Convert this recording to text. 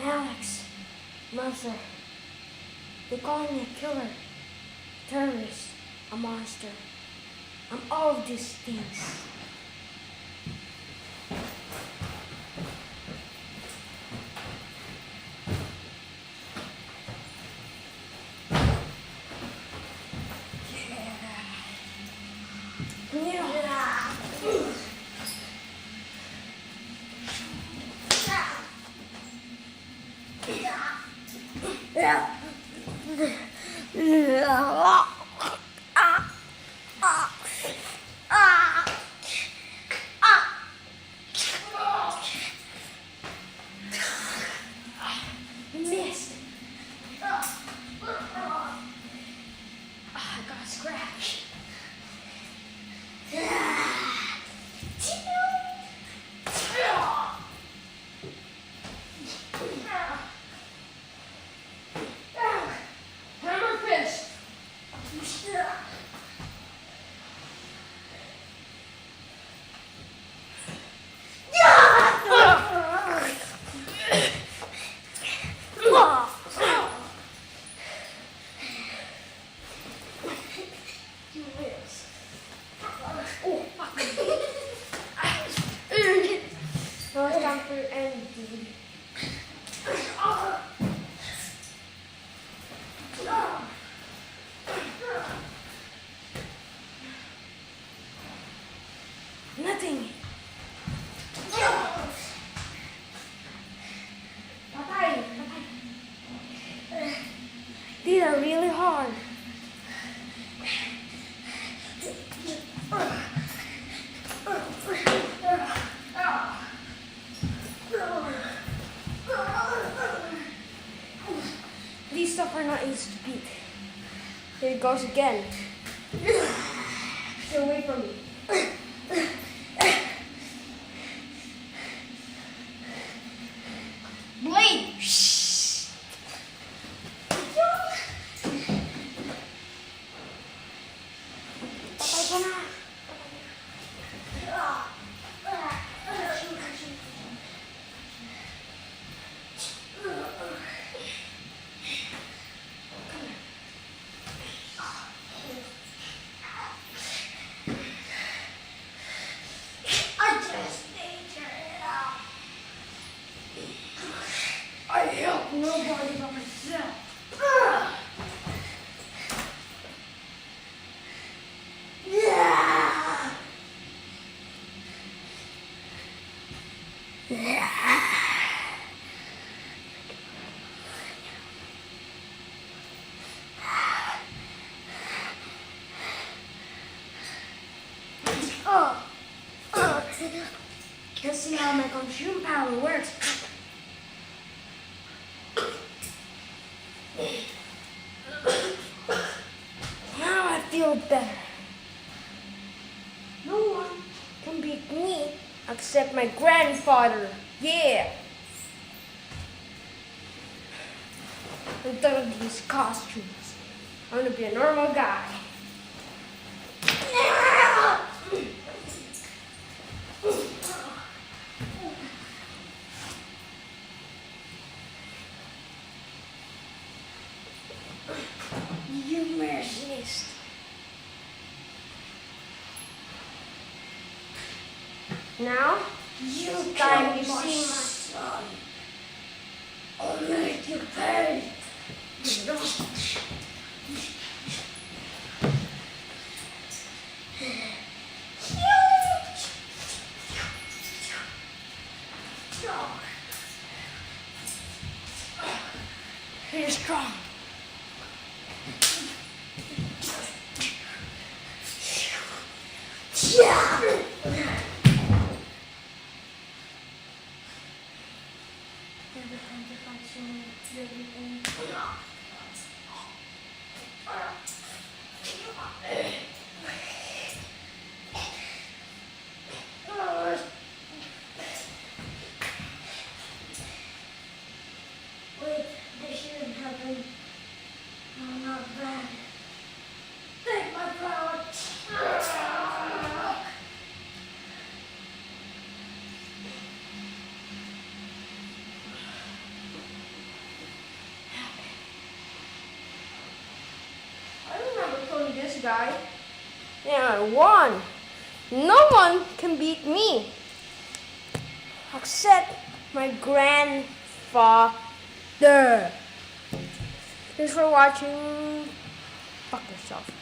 Alex, Mother, they call me a killer, terrorist, a monster. I'm all of these things. Missed. I got scratched. Hammer fist. Now it's time for your end, dude. Nothing. Patay. These are really hard. These stuff are not easy to beat. Here it goes again. Stay away from me. Blade! Patay ka na. I help nobody but myself. Let's see how my consume power works. Now I feel better. No one can beat me except my grandfather. Yeah. I'm done with these costumes. I'm gonna be a normal guy. You missed. Now, you time you see my son. I'll make you pay. You're strong. Yeah. Wait, this shouldn't happen. No, not bad. Take my power. this guy. Yeah, I won. No one can beat me. Except my grandfather. Thanks for watching. Fuck yourself.